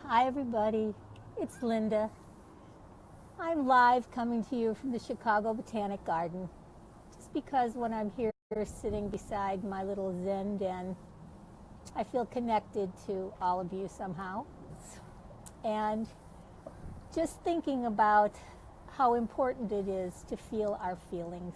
Hi everybody, it's Linda. I'm live coming to you from the Chicago Botanic Garden. Just because when I'm here sitting beside my little Zen den, I feel connected to all of you somehow. And just thinking about how important it is to feel our feelings.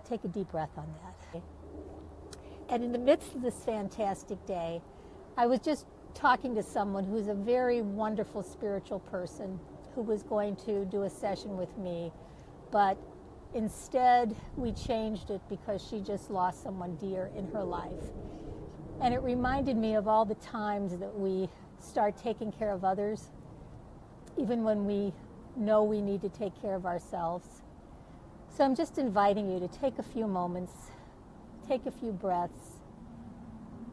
Take a deep breath on that. And in the midst of this fantastic day, I was just talking to someone who's a very wonderful spiritual person who was going to do a session with me, but instead we changed it because she just lost someone dear in her life. And it reminded me of all the times that we start taking care of others, even when we know we need to take care of ourselves. So I'm just inviting you to take a few moments, take a few breaths,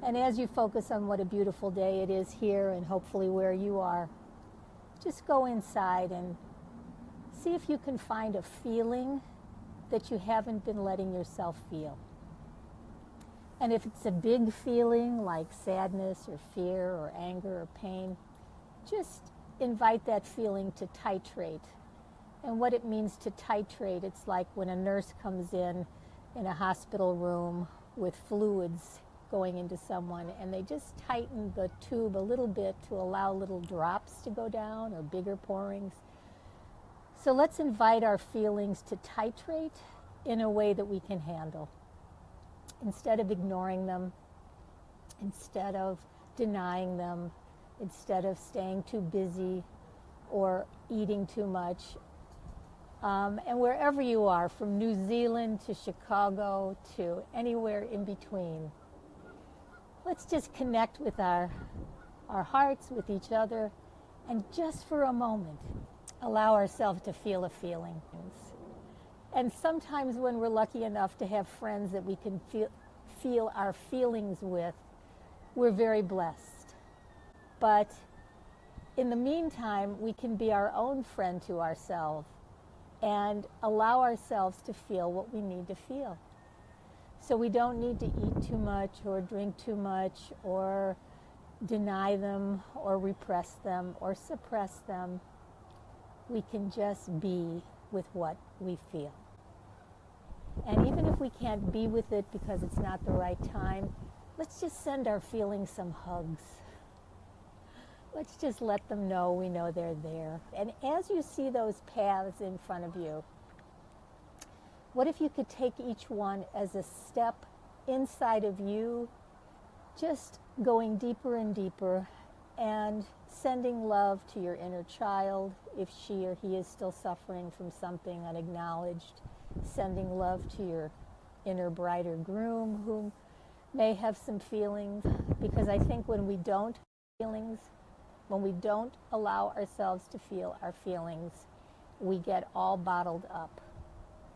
and as you focus on what a beautiful day it is here and hopefully where you are, just go inside and see if you can find a feeling that you haven't been letting yourself feel. And if it's a big feeling like sadness or fear or anger or pain, just invite that feeling to titrate. And what it means to titrate, it's like when a nurse comes in a hospital room with fluids going into someone, and they just tighten the tube a little bit to allow little drops to go down or bigger pourings. So let's invite our feelings to titrate in a way that we can handle. Instead of ignoring them, instead of denying them, instead of staying too busy or eating too much. And wherever you are, from New Zealand to Chicago to anywhere in between, let's just connect with our hearts, with each other, and just for a moment, allow ourselves to feel a feeling. And sometimes when we're lucky enough to have friends that we can feel our feelings with, we're very blessed. But in the meantime, we can be our own friend to ourselves and allow ourselves to feel what we need to feel. So we don't need to eat too much or drink too much or deny them or repress them or suppress them. We can just be with what we feel. And even if we can't be with it because it's not the right time, let's just send our feelings some hugs. Let's just let them know we know they're there. And as you see those paths in front of you, what if you could take each one as a step inside of you, just going deeper and deeper and sending love to your inner child if she or he is still suffering from something unacknowledged, sending love to your inner brighter groom who may have some feelings, because I think when we don't feelings, when we don't allow ourselves to feel our feelings, we get all bottled up.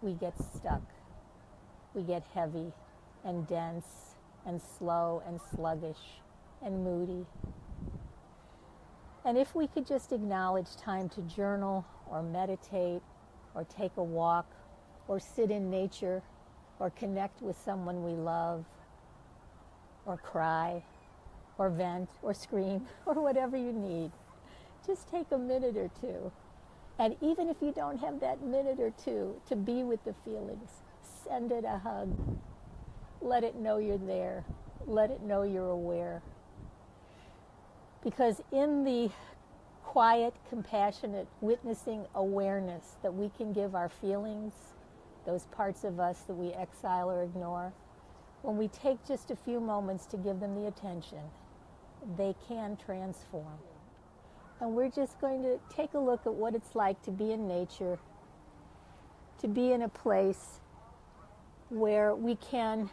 We get stuck. We get heavy and dense and slow and sluggish and moody. And if we could just acknowledge time to journal or meditate or take a walk or sit in nature or connect with someone we love or cry or vent or scream or whatever you need, just take a minute or two. And even if you don't have that minute or two to be with the feelings, send it a hug. Let it know you're there. Let it know you're aware. Because in the quiet, compassionate, witnessing awareness that we can give our feelings, those parts of us that we exile or ignore, when we take just a few moments to give them the attention, they can transform. And we're just going to take a look at what it's like to be in nature, to be in a place where we can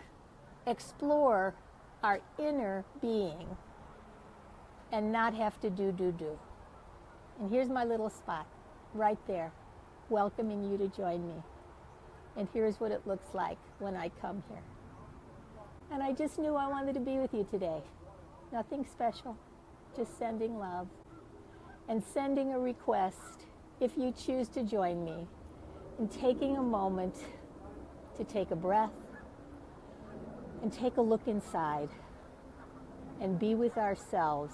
explore our inner being and not have to do. And here's my little spot, right there, welcoming you to join me. And here's what it looks like when I come here. And I just knew I wanted to be with you today. Nothing special, just sending love. And sending a request, if you choose to join me, in taking a moment to take a breath and take a look inside and be with ourselves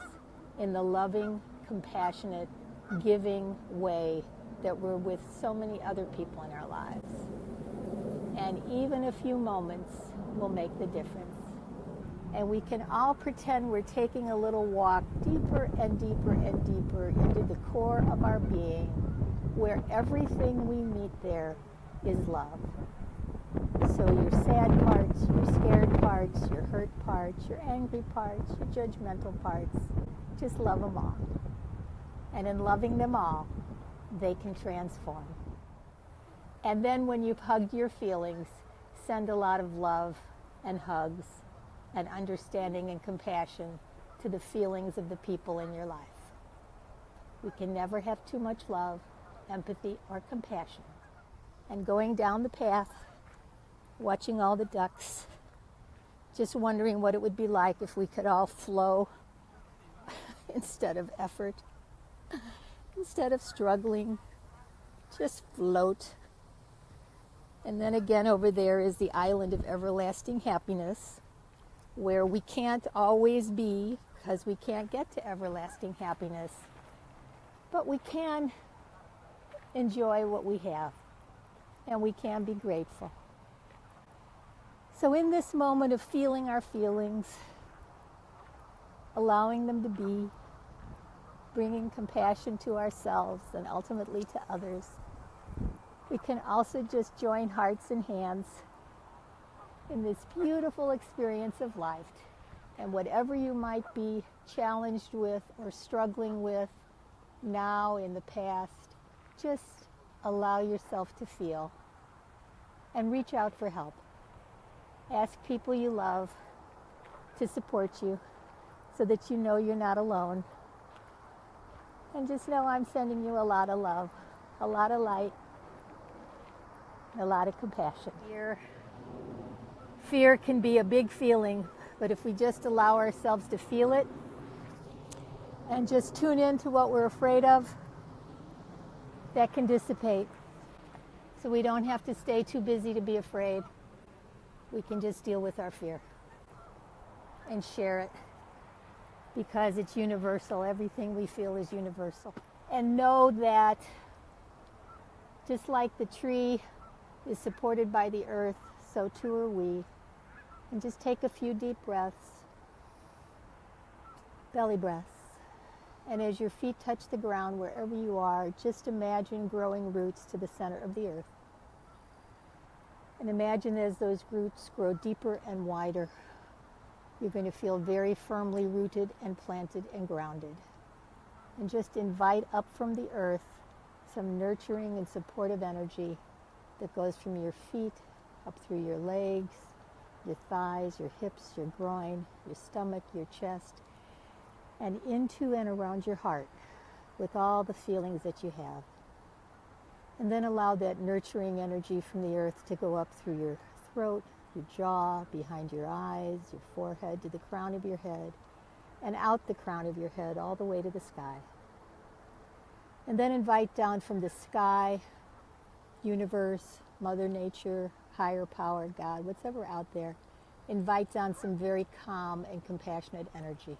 in the loving, compassionate, giving way that we're with so many other people in our lives. And even a few moments will make the difference. And we can all pretend we're taking a little walk deeper and deeper and deeper into the core of our being, where everything we meet there is love. So your sad parts, your scared parts, your hurt parts, your angry parts, your judgmental parts, just love them all. And in loving them all, they can transform. And then when you've hugged your feelings, send a lot of love and hugs and understanding and compassion to the feelings of the people in your life. We can never have too much love, empathy, or compassion. And going down the path, watching all the ducks, just wondering what it would be like if we could all flow instead of effort, instead of struggling, just float. And then again over there is the island of everlasting happiness, where we can't always be because we can't get to everlasting happiness, but we can enjoy what we have and we can be grateful. So in this moment of feeling our feelings, allowing them to be, bringing compassion to ourselves and ultimately to others, we can also just join hearts and hands in this beautiful experience of life. And whatever you might be challenged with or struggling with now, in the past, just allow yourself to feel and reach out for help. Ask people you love to support you so that you know you're not alone. And just know I'm sending you a lot of love, a lot of light, a lot of compassion. Fear can be a big feeling, but if we just allow ourselves to feel it and just tune in to what we're afraid of, that can dissipate. So we don't have to stay too busy to be afraid. We can just deal with our fear and share it, because it's universal. Everything we feel is universal. And know that just like the tree is supported by the earth, so too are we. And just take a few deep breaths, belly breaths. And as your feet touch the ground, wherever you are, just imagine growing roots to the center of the earth. And imagine as those roots grow deeper and wider, you're going to feel very firmly rooted and planted and grounded. And just invite up from the earth some nurturing and supportive energy that goes from your feet up through your legs, your thighs, your hips, your groin, your stomach, your chest, and into and around your heart with all the feelings that you have. And then allow that nurturing energy from the earth to go up through your throat, your jaw, behind your eyes, your forehead, to the crown of your head, and out the crown of your head all the way to the sky. And then invite down from the sky, universe, Mother Nature, higher power, God, whatever out there, invite down some very calm and compassionate energy.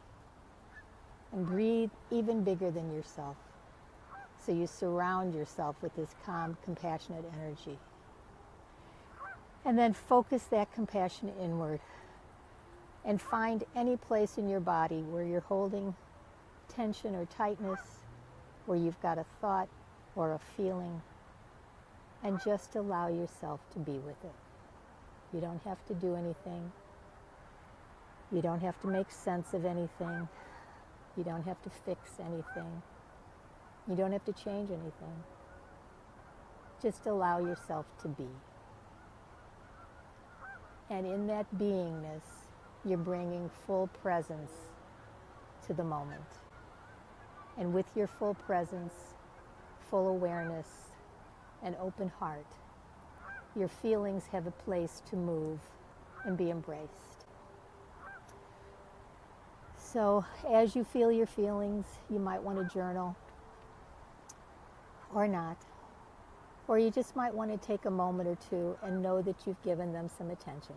And breathe even bigger than yourself. So you surround yourself with this calm, compassionate energy. And then focus that compassion inward. And find any place in your body where you're holding tension or tightness, where you've got a thought or a feeling, and just allow yourself to be with it. You don't have to do anything. You don't have to make sense of anything. You don't have to fix anything. You don't have to change anything. Just allow yourself to be. And in that beingness, you're bringing full presence to the moment. And with your full presence, full awareness, and open heart, your feelings have a place to move and be embraced. So as you feel your feelings, you might want to journal or not. Or you just might want to take a moment or two and know that you've given them some attention.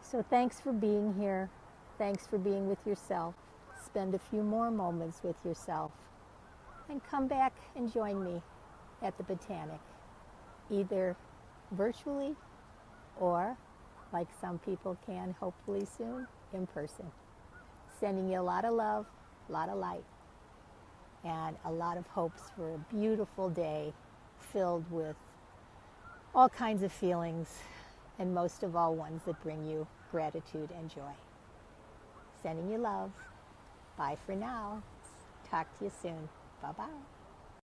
So thanks for being here. Thanks for being with yourself. Spend a few more moments with yourself. And come back and join me at the Botanic, either virtually or, like some people can hopefully soon, in person. Sending you a lot of love, a lot of light, and a lot of hopes for a beautiful day filled with all kinds of feelings, and most of all, ones that bring you gratitude and joy. Sending you love. Bye for now. Talk to you soon. Bye-bye.